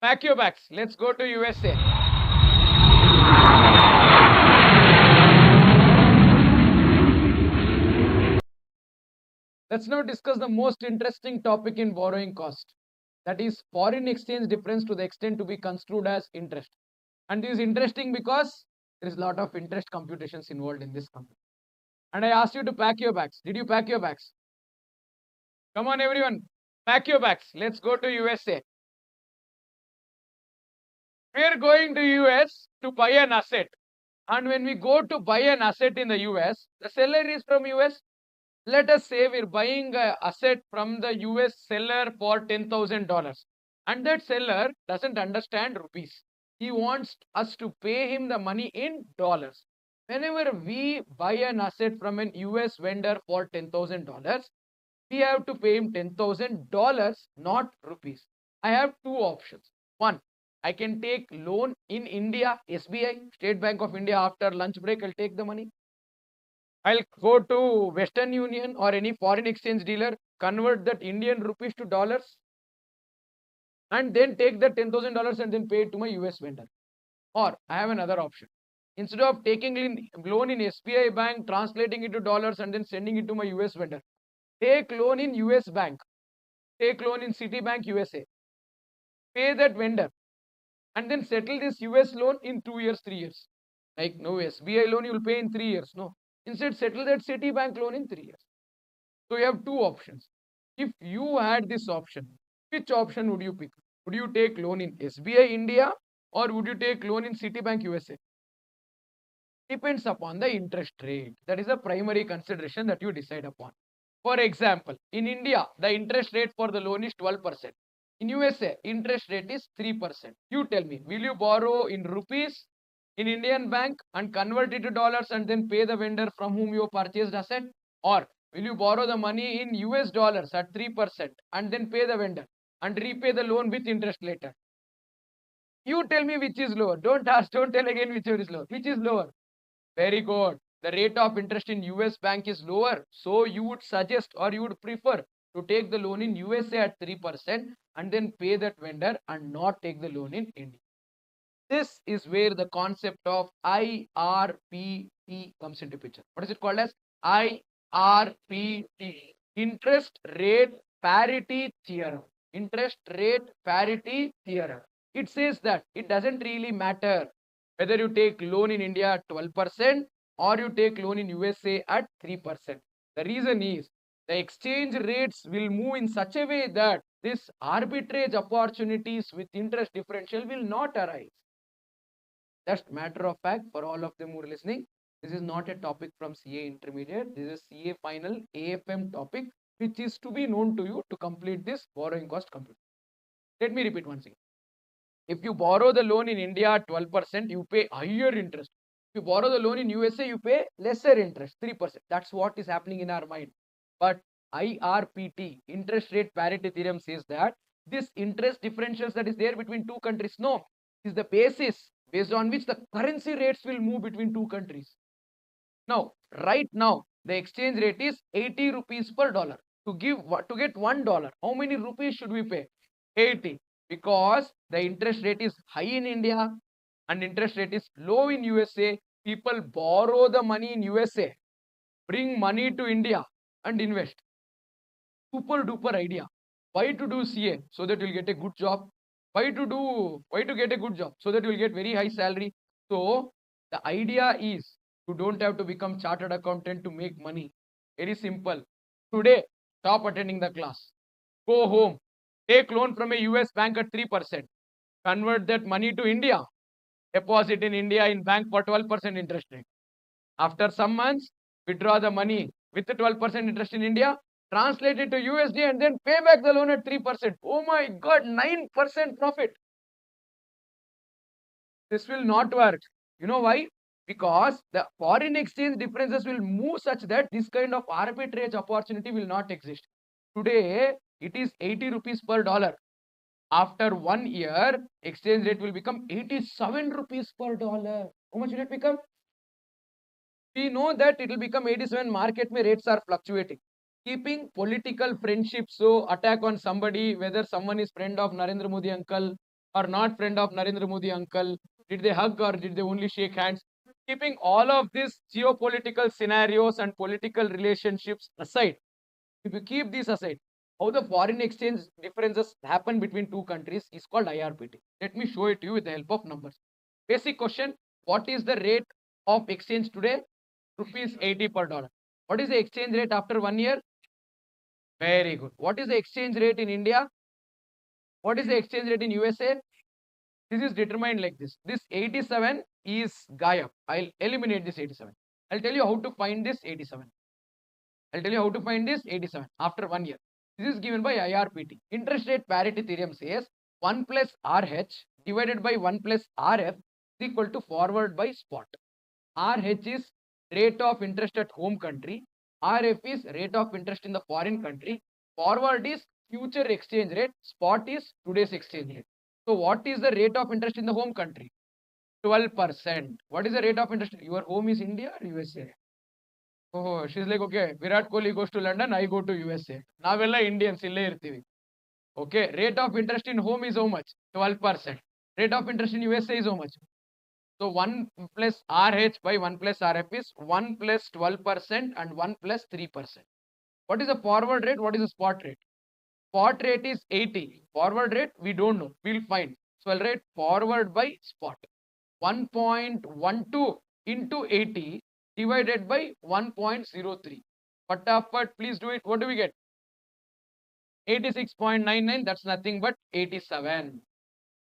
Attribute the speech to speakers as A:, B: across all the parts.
A: Pack your bags. Let's go to USA. Let's now discuss the most interesting topic in borrowing cost. That is foreign exchange difference to the extent to be construed as interest. And this is interesting because there is a lot of interest computations involved in this company. And I asked you to pack your bags. Did you pack your bags? Come on, everyone. Pack your bags. Let's go to USA. We are going to US to buy an asset. And when we go to buy an asset in the US, the seller is from US. Let us say we're buying an asset from the US seller for $10,000. And that seller doesn't understand rupees. He wants us to pay him the money in dollars. Whenever we buy an asset from an US vendor for $10,000, we have to pay him $10,000, not rupees. I have two options. One, I can take loan in India, SBI, State Bank of India. After lunch break, I'll take the money. I'll go to Western Union or any foreign exchange dealer, convert that Indian rupees to dollars, and then take the $10,000 and then pay it to my US vendor. Or I have another option. Instead of taking loan in SBI bank, translating it to dollars and then sending it to my US vendor, take loan in US bank, take loan in Citibank USA, pay that vendor, and then settle this US loan in 2 years, 3 years. Like no SBI loan you will pay in 3 years. No. Instead, settle that Citibank loan in 3 years. So you have two options. If you had this option, which option would you pick? Would you take loan in SBI India or would you take loan in Citibank USA? Depends upon the interest rate. That is a primary consideration that you decide upon. For example, in India, the interest rate for the loan is 12%. In USA, interest rate is 3%. You tell me, will you borrow in rupees in Indian bank and convert it to dollars and then pay the vendor from whom you purchased asset? Or will you borrow the money in US dollars at 3% and then pay the vendor and repay the loan with interest later? You tell me which is lower. Don't tell again which is lower. Which is lower? Very good. The rate of interest in US bank is lower. So you would suggest or you would prefer to take the loan in USA at 3% and then pay that vendor and not take the loan in India. This is where the concept of IRPT comes into picture. What is it called as? IRPT. Interest rate parity theorem. Interest rate parity theorem. It says that it doesn't really matter whether you take loan in India at 12% or you take loan in USA at 3%. The reason is the exchange rates will move in such a way that this arbitrage opportunities with interest differential will not arise. Just matter of fact, for all of them who are listening, this is not a topic from CA intermediate. This is CA final AFM topic, which is to be known to you to complete this borrowing cost computation. Let me repeat once again. If you borrow the loan in India at 12%, you pay higher interest. If you borrow the loan in USA, you pay lesser interest, 3%. That's what is happening in our mind. But IRPT, interest rate parity theorem, says that this interest differentials that is there between two countries, no, is the basis based on which the currency rates will move between two countries. Now, right now, the exchange rate is 80 rupees per dollar. To get $1, how many rupees should we pay? 80. Because the interest rate is high in India and interest rate is low in USA, people borrow the money in USA, bring money to India and invest. Super duper idea. Why to do CA? So that you'll get a good job. Why to get a good job? So that you'll get very high salary. So the idea is you don't have to become chartered accountant to make money. Very simple. Today, stop attending the class. Go home. Take loan from a US bank at 3%. Convert that money to India. Deposit in India in bank for 12% interest rate. After some months, withdraw the money with the 12% interest in India. Translate it to USD and then pay back the loan at 3%. Oh my God, 9% profit. This will not work. You know why? Because the foreign exchange differences will move such that this kind of arbitrage opportunity will not exist. Today, it is 80 rupees per dollar. After 1 year, exchange rate will become 87 rupees per dollar. How much will it become? We know that it will become 87. Market mein rates are fluctuating. Keeping political friendships, so attack on somebody, whether someone is friend of Narendra Modi uncle or not friend of Narendra Modi uncle? Did they hug or did they only shake hands? Keeping all of these geopolitical scenarios and political relationships aside, if you keep these aside, how the foreign exchange differences happen between two countries is called IRPT. Let me show it to you with the help of numbers. Basic question, what is the rate of exchange today? Rupees 80 per dollar. What is the exchange rate after 1 year? Very good. What is the exchange rate in India? What is the exchange rate in USA? This is determined like this. This 87 is Gayab. I'll eliminate this 87. I'll tell you how to find this 87. I'll tell you how to find this 87 after 1 year. This is given by IRPT. Interest rate parity theorem says 1 plus RH divided by 1 plus RF is equal to forward by spot. RH is rate of interest at home country. RF is rate of interest in the foreign country. Forward is future exchange rate. Spot is today's exchange rate. So what is the rate of interest in the home country? 12%. What is the rate of interest? Your home is India or USA? Oh, she's like, okay, Virat Kohli goes to London, I go to USA. Navella Indians illé irtivi. Okay, rate of interest in home is how much? 12%. Rate of interest in USA is how much? So 1 plus RH by 1 plus RF is 1 plus 12% and 1 plus 3%. What is the forward rate? What is the spot rate? Spot rate is 80. Forward rate, we don't know. We'll find. So I'll write forward by spot. 1.12 into 80 divided by 1.03. Fatapat, please do it. What do we get? 86.99. That's nothing but 87.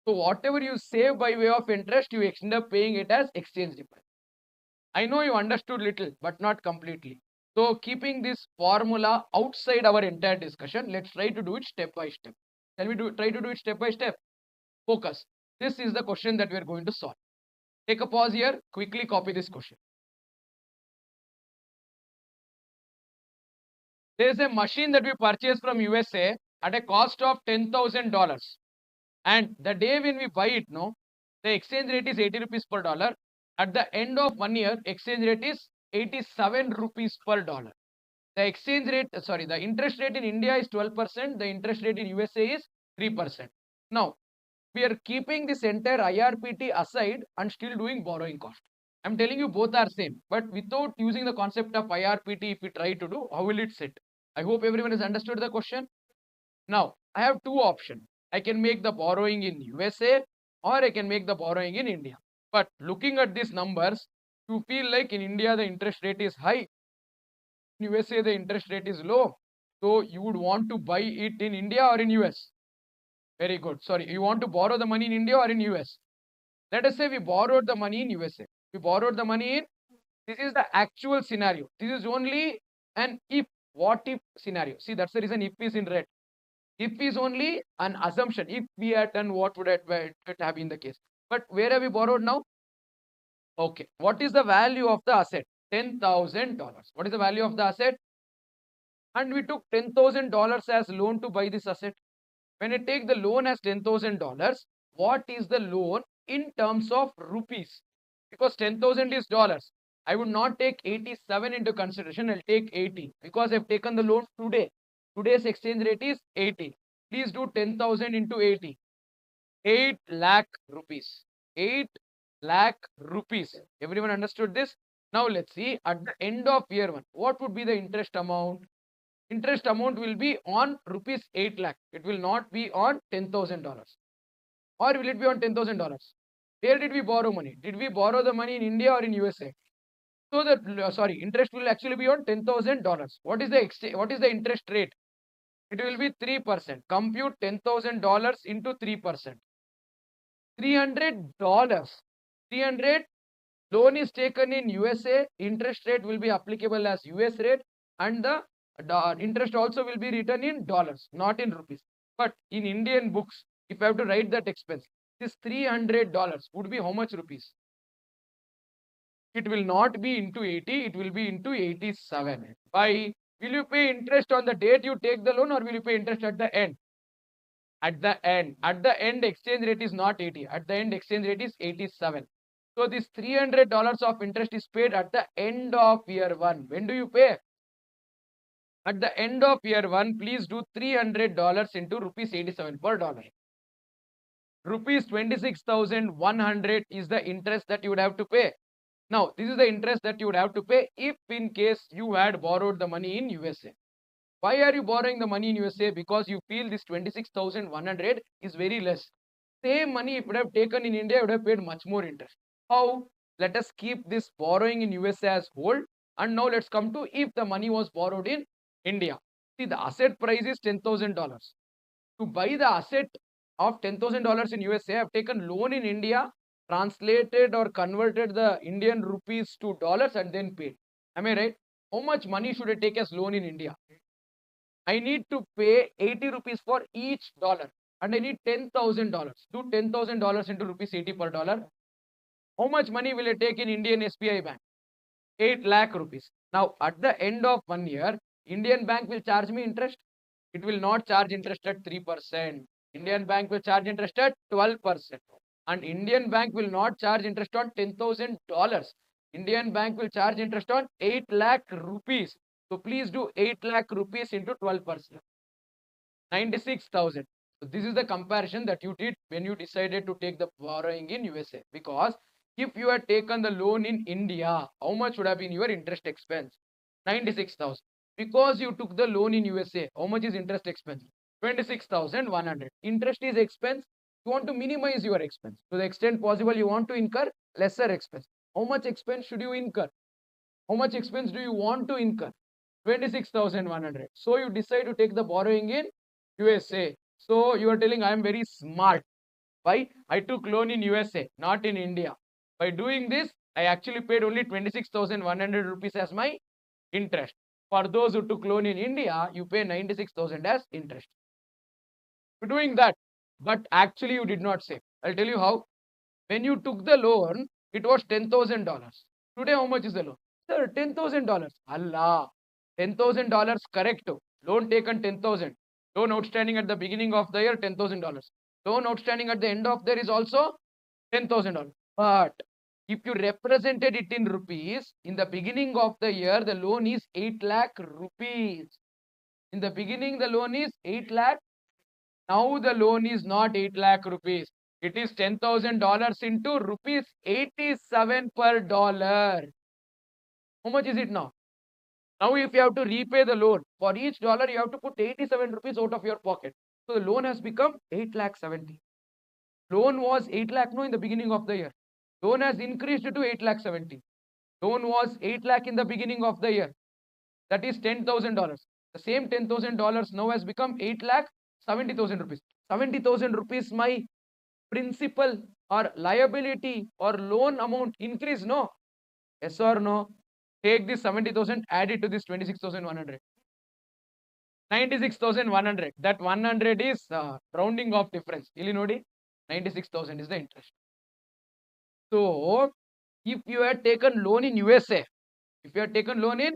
A: So whatever you save by way of interest, you end up paying it as exchange difference. I know you understood little, but not completely. So keeping this formula outside our entire discussion, let's try to do it step by step. Shall we try to do it step by step? Focus. This is the question that we are going to solve. Take a pause here. Quickly copy this question. There is a machine that we purchased from USA at a cost of $10,000. And the day when we buy it, no, the exchange rate is 80 rupees per dollar. At the end of 1 year, exchange rate is 87 rupees per dollar. The exchange rate, sorry, the interest rate in India is 12%. The interest rate in USA is 3%. Now, we are keeping this entire IRPT aside and still doing borrowing cost. I'm telling you both are same, but without using the concept of IRPT, if we try to do, how will it sit? I hope everyone has understood the question. Now, I have two options. I can make the borrowing in USA or I can make the borrowing in India. But looking at these numbers, you feel like in India the interest rate is high. In USA the interest rate is low. So you would want to buy it in India or in US? Very good. Sorry, you want to borrow the money in India or in US? Let us say we borrowed the money in USA. We borrowed the money in, this is the actual scenario. This is only an if, what if scenario. See, that's the reason if is in red. If is only an assumption. If we had done, what would it have been the case? But where have we borrowed now? Okay. What is the value of the asset? $10,000. What is the value of the asset? And we took $10,000 as loan to buy this asset. When I take the loan as $10,000, what is the loan in terms of rupees? Because 10,000 is dollars. I would not take 87 into consideration. I'll take 80 because I've taken the loan today. Today's exchange rate is 80. Please do 10,000 into 80. 8 lakh rupees. 8 lakh rupees. Everyone understood this? Now let's see at the end of year 1. What would be the interest amount? Interest amount will be on rupees 8 lakh. It will not be on $10,000. Or will it be on $10,000? Where did we borrow money? Did we borrow the money in India or in USA? So the interest will actually be on $10,000. What is the interest rate? It will be 3%. Compute $10,000 into 3%. $300. 300 loan is taken in USA. Interest rate will be applicable as US rate, and the interest also will be written in dollars, not in rupees. But in Indian books, if I have to write that expense, this $300 would be how much rupees? It will not be into 80, it will be into 87. Why? Will you pay interest on the date you take the loan or will you pay interest at the end? At the end. At the end, exchange rate is not 80. At the end, exchange rate is 87. So this $300 of interest is paid at the end of year 1. When do you pay? At the end of year 1, please do $300 into rupees 87 per dollar. rupees 26,100 is the interest that you would have to pay. Now, this is the interest that you would have to pay if in case you had borrowed the money in USA. Why are you borrowing the money in USA? Because you feel this 26,100 is very less. Same money if you would have taken in India, you would have paid much more interest. How? Let us keep this borrowing in USA as hold. And now let's come to if the money was borrowed in India. See, the asset price is $10,000. To buy the asset of $10,000 in USA, I have taken loan in India, translated or converted the Indian rupees to dollars and then paid. Am I right? How much money should I take as loan in India? I need to pay 80 rupees for each dollar and I need $10,000. Do $10,000 into rupees 80 per dollar. How much money will I take in Indian SBI Bank? 8 lakh rupees. Now, at the end of 1 year, Indian Bank will charge me interest. It will not charge interest at 3%. Indian Bank will charge interest at 12%. And Indian Bank will not charge interest on $10,000. Indian Bank will charge interest on 8 lakh rupees. So please do 8 lakh rupees into 12%. 96,000. So this is the comparison that you did when you decided to take the borrowing in USA. Because if you had taken the loan in India, how much would have been your interest expense? 96,000. Because you took the loan in USA, how much is interest expense? 26,100. Interest is expense. You want to minimize your expense. To the extent possible, you want to incur lesser expense. How much expense should you incur? How much expense do you want to incur? 26,100. So you decide to take the borrowing in USA. So you are telling I am very smart. Why? I took loan in USA, not in India. By doing this, I actually paid only 26,100 rupees as my interest. For those who took loan in India, you pay 96,000 as interest. For doing that, but actually you did not save. I'll tell you how. When you took the loan, it was $10,000. Today, how much is the loan? Sir, $10,000. Allah, $10,000 correct. Loan taken 10,000. Loan outstanding at the beginning of the year, $10,000. Loan outstanding at the end of the year is also $10,000. But if you represented it in rupees, in the beginning of the year, the loan is 8 lakh rupees. In the beginning, the loan is 8 lakh. Now the loan is not 8 lakh rupees. It is $10,000 into rupees 87 per dollar. How much is it now? Now if you have to repay the loan, for each dollar you have to put 87 rupees out of your pocket. So the loan has become 8 lakh 70. Loan was 8 lakh no in the beginning of the year. Loan has increased to 8 lakh 70. Loan was 8 lakh in the beginning of the year. That is $10,000. The same $10,000 now has become 8 lakh 70,000 rupees. 70,000 rupees my principal or liability or loan amount increase, no? Yes or no? Take this 70,000, add it to this 26,100. 96,100. That 100 is rounding off difference. Ili nodi? 96,000 is the interest. So, if you had taken loan in USA, if you had taken loan in,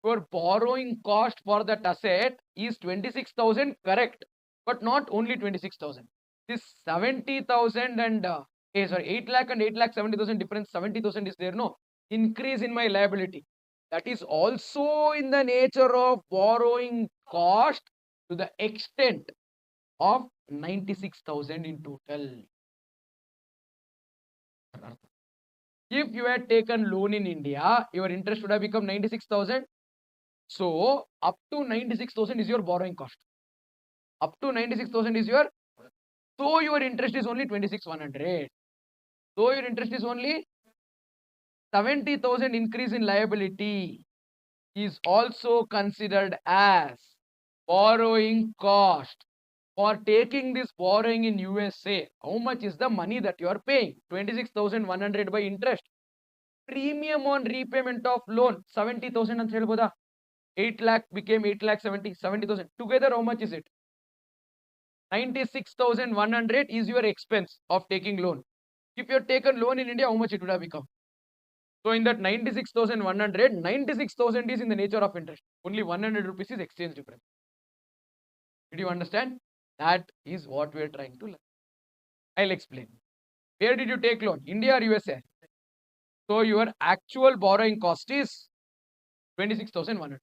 A: your borrowing cost for that asset is 26,000, correct, but not only 26,000. This 70,000 and 8 lakh and 8 lakh 70,000 difference, 70,000 is there, no? Increase in my liability. That is also in the nature of borrowing cost to the extent of 96,000 in total. If you had taken loan in India, your interest would have become 96,000. So, up to 96,000 is your borrowing cost. Up to 96,000 is your, so your interest is only 26,100. So your interest is only 70,000 increase in liability is also considered as borrowing cost. For taking this borrowing in USA, how much is the money that you are paying? 26,100 by interest. Premium on repayment of loan, 70,000 and helboda. 8 lakh became 8 lakh 70,000. Together, how much is it? 96,100 is your expense of taking loan. If you have taken loan in India, how much it would have become? So in that 96,100, 96,000 is in the nature of interest. Only 100 rupees is exchange difference. Did you understand? That is what we are trying to learn. I'll explain. Where did you take loan? India or USA? So your actual borrowing cost is 26,100.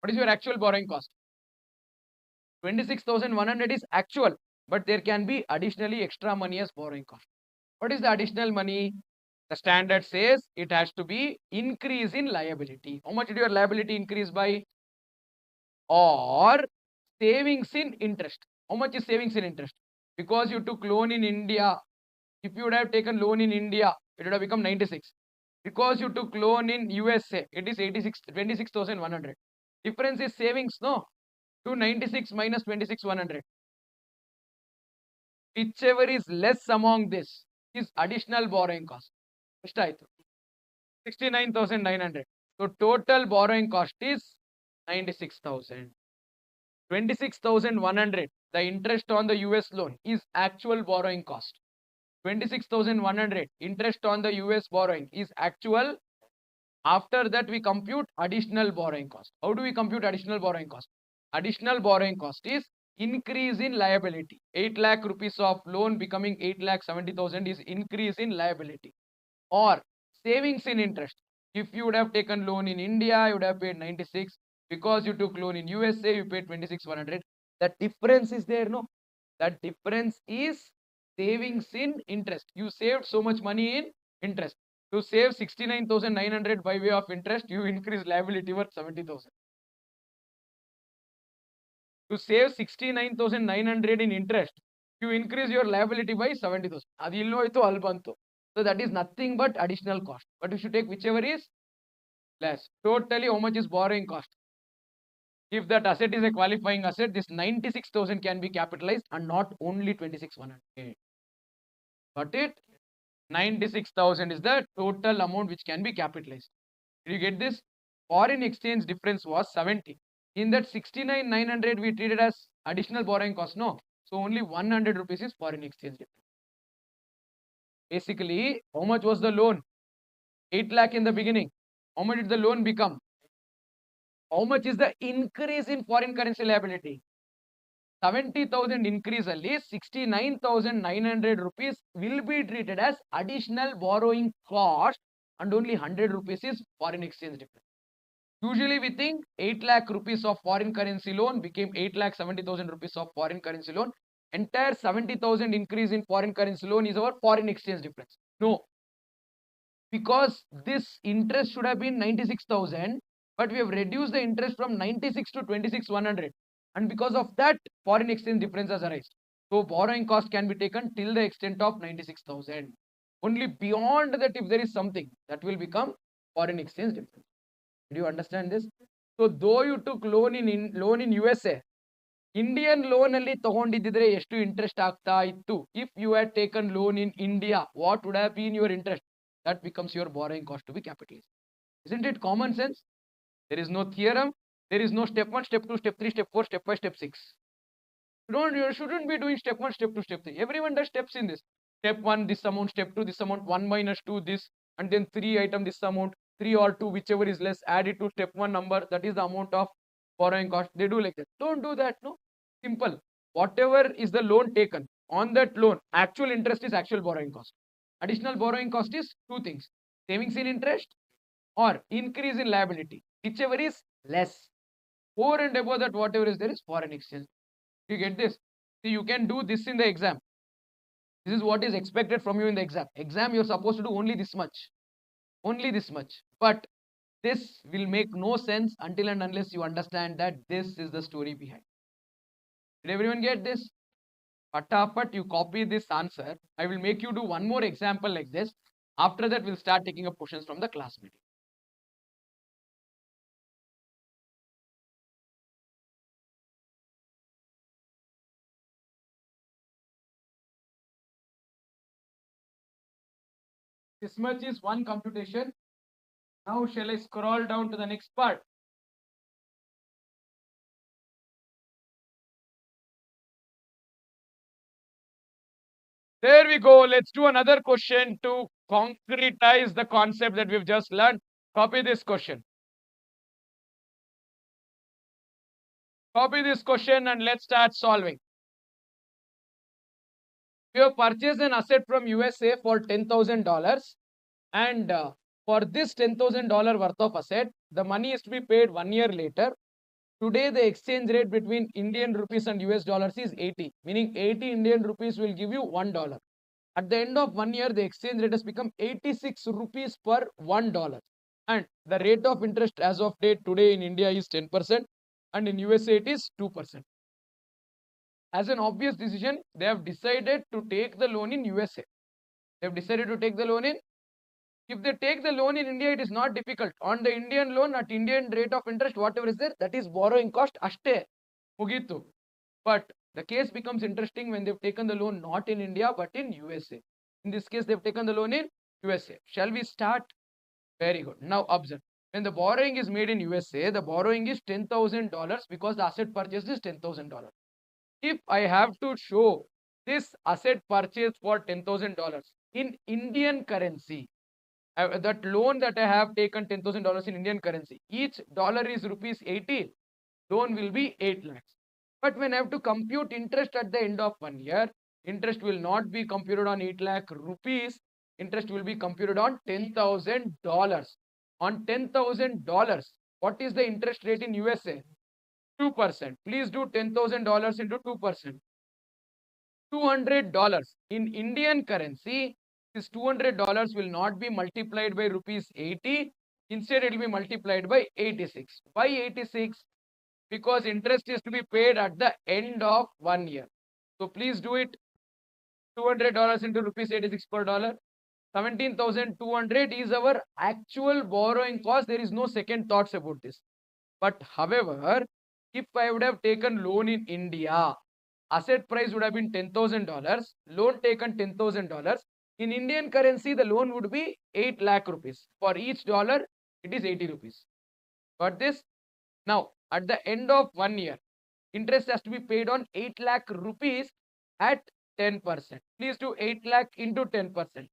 A: What is your actual borrowing cost? 26,100 is actual. but there can be additionally extra money as borrowing cost. What is the additional money? The standard says it has to be increase in liability. How much did your liability increase by? Or savings in interest. How much is savings in interest? Because you took loan in India, if you would have taken loan in India, it would have become 96. Because you took loan in USA, it is 26,100. Difference is savings, no? 296 minus 26,100. Whichever is less among this is additional borrowing cost. 69,900. So total borrowing cost is 96,000. 26,100. The interest on the US loan is actual borrowing cost. 26,100 interest on the US borrowing is actual. After that, we compute additional borrowing cost. How do we compute additional borrowing cost? Additional borrowing cost is increase in liability. 8 lakh rupees of loan becoming 8,70,000 is increase in liability. Or savings in interest. If you would have taken loan in India, you would have paid 96. Because you took loan in USA, you paid 26,100. That difference is there, no? That difference is savings in interest. You saved so much money in interest. To save 69,900 by way of interest, you increase liability worth 70,000. To save 69,900 in interest, you increase your liability by 70,000. So that is nothing but additional cost. But you should take whichever is less. Totally, how much is borrowing cost? If that asset is a qualifying asset, this 96,000 can be capitalized and not only 26,100. Got it? 96,000 is the total amount which can be capitalized. Did you get this? Foreign exchange difference was 70. In that 69,900 we treated as additional borrowing cost. No. So only 100 rupees is foreign exchange difference. Basically, how much was the loan? 8 lakh in the beginning. How much did the loan become? How much is the increase in foreign currency liability? 70,000 increase only 69,900 rupees will be treated as additional borrowing cost and only 100 rupees is foreign exchange difference. Usually we think 8 lakh rupees of foreign currency loan became 8,70,000 rupees of foreign currency loan. Entire 70,000 increase in foreign currency loan is our foreign exchange difference. No. Because this interest should have been 96,000, but we have reduced the interest from 96 to 26,100. And because of that, foreign exchange difference has arisen. So borrowing cost can be taken till the extent of 96,000. Only beyond that, if there is something, that will become foreign exchange difference. Do you understand this? So though you took loan in USA, Indian loan alli ತಗೊಂಡಿದ್ದಿದ್ರೆ ಎಷ್ಟು interest ಆಗ್ತಾ ಇತ್ತು? If you had taken loan in India, what would have been your interest? That becomes your borrowing cost to be capitalized. Isn't it common sense? There is no theorem. There is no step 1, step 2, step 3, step 4, step 5, step 6. You shouldn't be doing step 1, step 2, step 3. Everyone does steps in this. Step 1, this amount. Step 2, this amount. 1 minus 2, this. And then 3 item, this amount. 3 or 2, whichever is less, add it to step 1 number. That is the amount of borrowing cost. They do like that. Don't do that, no. Simple. Whatever is the loan taken, on that loan, actual interest is actual borrowing cost. Additional borrowing cost is two things. Savings in interest or increase in liability. Whichever is less. Over and above that, whatever is there is foreign exchange. You get this? See, you can do this in the exam. This is what is expected from you in the exam. Exam, you're supposed to do only this much. Only this much. But this will make no sense until and unless you understand that this is the story behind. Did everyone get this? Patapat, you copy this answer. I will make you do one more example like this. After that, we'll start taking up questions from the class meeting. This much is one computation. Now shall I scroll down to the next part? There we go. Let's do another question to concretize the concept that we've just learned. Copy this question. Copy this question and let's start solving. You have purchased an asset from USA for $10,000 and for this $10,000 worth of asset, the money is to be paid 1 year later. Today, the exchange rate between Indian rupees and US dollars is 80, meaning 80 Indian rupees will give you $1. At the end of 1 year, the exchange rate has become 86 rupees per $1. And the rate of interest as of date today in India is 10%, and in USA it is 2%. As an obvious decision, they have decided to take the loan in USA. They have decided to take the loan in. If they take the loan in India, it is not difficult. On the Indian loan, at Indian rate of interest, whatever is there, that is borrowing cost, ashte, mugitu. But the case becomes interesting when they've taken the loan not in India, but in USA. In this case, they've taken the loan in USA. Shall we start? Very good. Now observe. When the borrowing is made in USA, the borrowing is $10,000 because the asset purchase is $10,000. If I have to show this asset purchase for $10,000 in Indian currency, that loan that I have taken $10,000 in Indian currency, each dollar is rupees 80, loan will be 8 lakhs. But when I have to compute interest at the end of 1 year, interest will not be computed on 8 lakh rupees, interest will be computed on $10,000. On $10,000, what is the interest rate in USA? 2%. Please do $10,000 into 2%. $200. In Indian currency, this $200 will not be multiplied by rupees 80. Instead, it will be multiplied by 86. Why 86? Because interest is to be paid at the end of 1 year. So please do it. $200 into rupees 86 per dollar. 17,200 is our actual borrowing cost. There is no second thoughts about this. But however, if I would have taken loan in India, asset price would have been $10,000, loan taken $10,000. In Indian currency, the loan would be 8 lakh rupees. For each dollar, it is 80 rupees. Got this? Now, at the end of 1 year, interest has to be paid on 8 lakh rupees at 10%. Please do 8 lakh into 10%.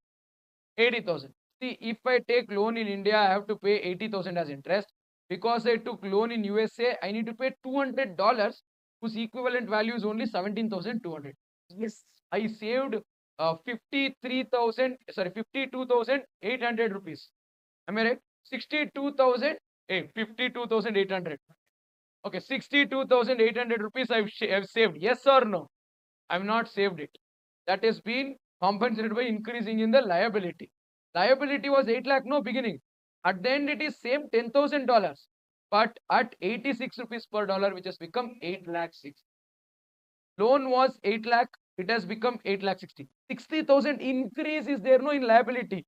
A: 80,000. See, if I take loan in India, I have to pay 80,000 as interest. Because I took loan in USA, I need to pay $200, whose equivalent value is only 17,200. Yes, I saved 52,800 rupees. Am I right? 62,000, 52,800. Okay, 62,800 rupees I've saved. Yes or no? I've not saved it. That has been compensated by increasing in the liability. Liability was 8 lakh, no beginning. At the end, it is same $10,000, but at 86 rupees per dollar, which has become 8 lakh 6. Loan was 8 lakh, it has become 8 lakh 60. 60,000 increase is there, no, in liability.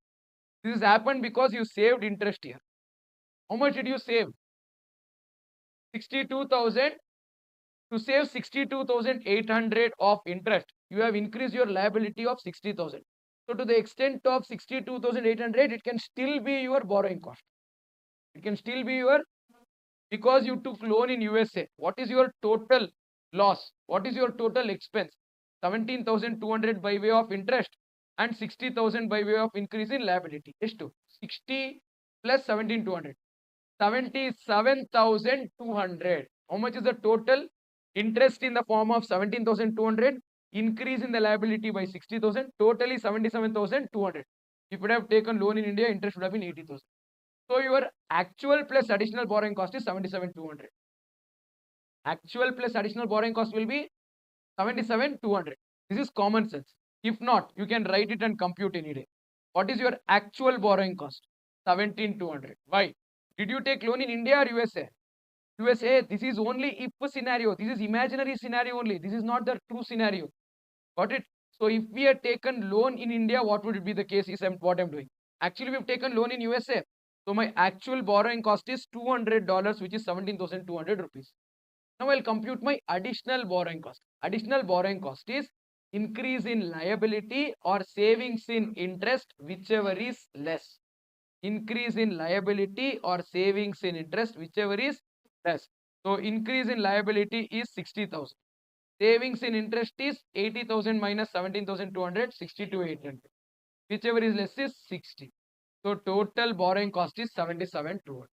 A: This has happened because you saved interest here. How much did you save? 62,000. To save 62,800 of interest, you have increased your liability of 60,000. So to the extent of 62,800, it can still be your borrowing cost. It can still be your, because you took loan in USA. What is your total loss? What is your total expense? 17,200 by way of interest and 60,000 by way of increase in liability. Is to 60 plus 17,200. 77,200. How much is the total? Interest in the form of 17,200, increase in the liability by 60,000, totally 77,200. If you would have taken loan in India, interest would have been 80,000. So your actual plus additional borrowing cost is 77,200. Actual plus additional borrowing cost will be 77,200. This is common sense. If not, you can write it and compute any day. What is your actual borrowing cost? 17,200. Why? Did you take loan in India or USA? USA, this is only if scenario. This is imaginary scenario only. This is not the true scenario. Got it? So if we had taken loan in India, what would it be the case is what I'm doing. Actually, we've taken loan in USA. So my actual borrowing cost is $200, which is 17,200 rupees. Now I'll compute my additional borrowing cost. Additional borrowing cost is increase in liability or savings in interest, whichever is less. Increase in liability or savings in interest, whichever is less. So increase in liability is 60,000. Savings in interest is 80,000 minus 17,200, 62,800. Whichever is less is 60. So total borrowing cost is 77,200.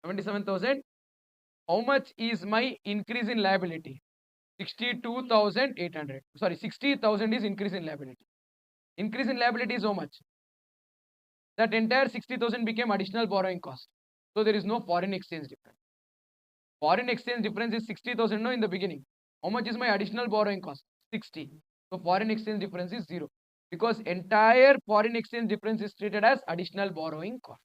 A: 77,000. How much is my increase in liability? 62,800. Sorry, 60,000 is increase in liability. Increase in liability is how much? That entire 60,000 became additional borrowing cost. So there is no foreign exchange difference. Foreign exchange difference is 60,000 no in the beginning. How much is my additional borrowing cost? 60. So foreign exchange difference is 0 because entire foreign exchange difference is treated as additional borrowing cost.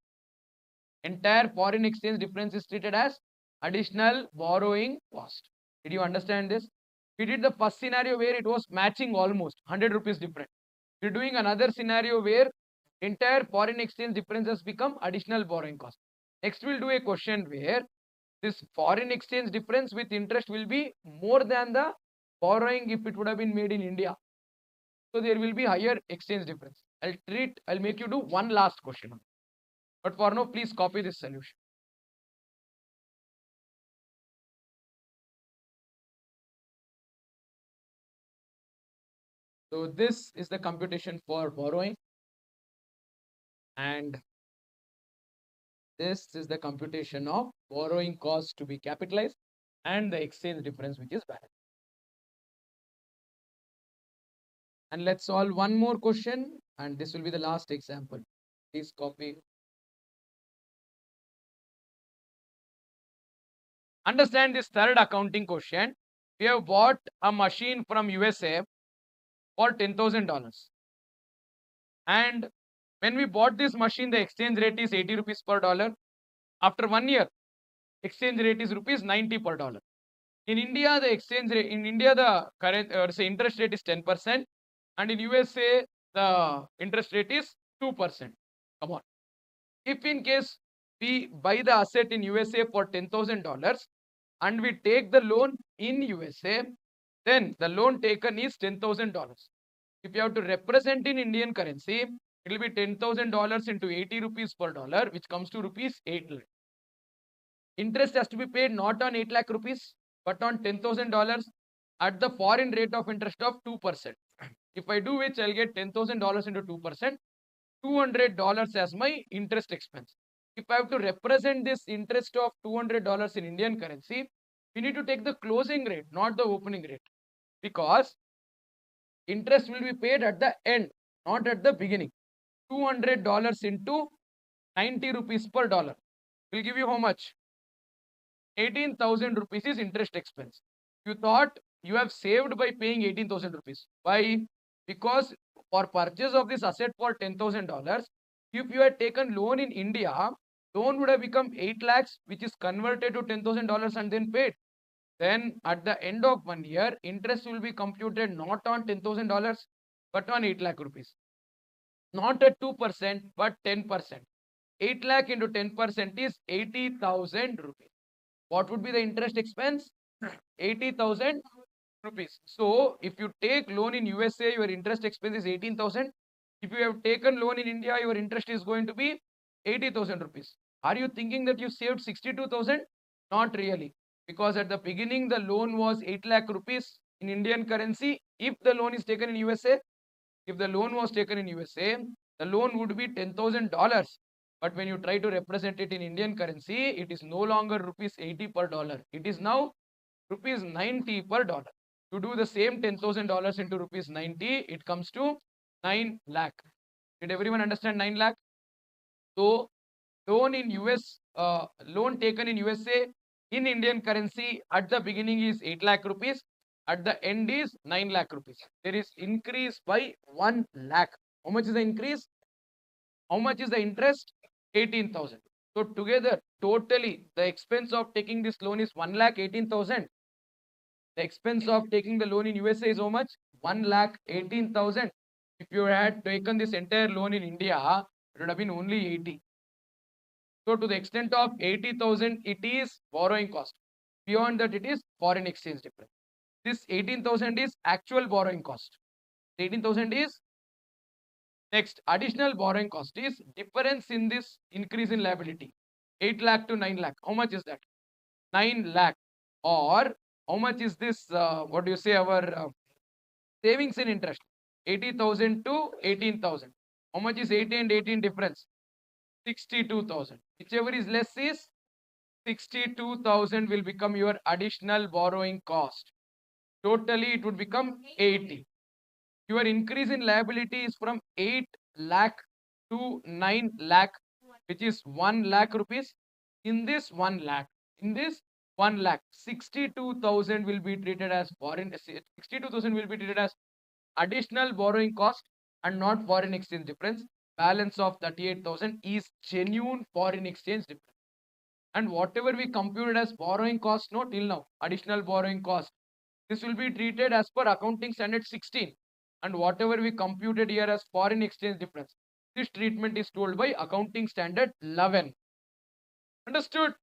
A: Entire foreign exchange difference is treated as additional borrowing cost. Did you understand this? We did the first scenario where it was matching almost 100 rupees different. We're doing another scenario where entire foreign exchange differences become additional borrowing cost. Next, we'll do a question where this foreign exchange difference with interest will be more than the borrowing if it would have been made in India. So there will be higher exchange difference. I'll make you do one last question. But for now, please copy this solution. So this is the computation for borrowing. And this is the computation of borrowing cost to be capitalized and the exchange difference which is balanced. And let's solve one more question and this will be the last example. Please copy. Understand this third accounting question. We have bought a machine from USA for $10,000. And when we bought this machine, the exchange rate is 80 rupees per dollar. After 1 year, exchange rate is rupees 90 per dollar. In India, the exchange rate, in India, the current interest rate is 10%. And in USA, the interest rate is 2%. Come on. If in case we buy the asset in USA for $10,000 and we take the loan in USA, then the loan taken is $10,000. If you have to represent in Indian currency, it will be $10,000 into 80 rupees per dollar, which comes to rupees 8 lakh. Interest has to be paid not on 8 lakh rupees, but on $10,000 at the foreign rate of interest of 2%. If I do which, I'll get $10,000 into 2%, $200 as my interest expense. If I have to represent this interest of $200 in Indian currency, we need to take the closing rate, not the opening rate, because interest will be paid at the end, not at the beginning. $200 into 90 rupees per dollar will give you how much? 18,000 rupees is interest expense. You thought you have saved by paying 18,000 rupees. Why? Because for purchase of this asset for $10,000, if you had taken loan in India, loan would have become 8 lakhs, which is converted to $10,000 and then paid. Then at the end of 1 year, interest will be computed not on $10,000, but on 8 lakh rupees. Not at 2%, but 10%. 8 lakh into 10% is 80,000 rupees. What would be the interest expense? 80,000 rupees. So if you take loan in USA, your interest expense is 18,000. If you have taken loan in India, your interest is going to be 80,000 rupees. Are you thinking that you saved 62,000? Not really. Because at the beginning, the loan was 8 lakh rupees in Indian currency. If the loan is taken in USA, if the loan was taken in USA, the loan would be $10,000. But when you try to represent it in Indian currency, it is no longer rupees 80 per dollar. It is now rupees 90 per dollar. To do the same $10,000 into rupees 90, it comes to 9 lakh. Did everyone understand 9 lakh? So loan in loan taken in USA in Indian currency at the beginning is 8 lakh rupees. At the end is 9 lakh rupees. There is increase by 1 lakh. How much is the increase? How much is the interest? 18,000. So together, totally, the expense of taking this loan is 1,18,000. The expense of taking the loan in USA is how much? 1,18,000. If you had taken this entire loan in India, it would have been only 80. So to the extent of 80,000, it is borrowing cost. Beyond that, it is foreign exchange difference. This 18,000 is actual borrowing cost. 18,000 is next. Additional borrowing cost is difference in this increase in liability. 8 lakh to 9 lakh. How much is that? 9 lakh. Or how much is this? What do you say? Our savings in interest. 80,000 to 18,000. How much is 80 and 18 difference? 62,000. Whichever is less is 62,000 will become your additional borrowing cost. Totally, it would become 80. Your increase in liability is from 8 lakh to 9 lakh, which is 1 lakh rupees. In this 1 lakh, 1 lakh. 62,000 will be treated as foreign, 62,000 will be treated as additional borrowing cost and not foreign exchange difference. Balance of 38,000 is genuine foreign exchange difference. And whatever we computed as borrowing cost, no, till now, additional borrowing cost, this will be treated as per accounting standard 16. And whatever we computed here as foreign exchange difference, this treatment is told by accounting standard 11. Understood?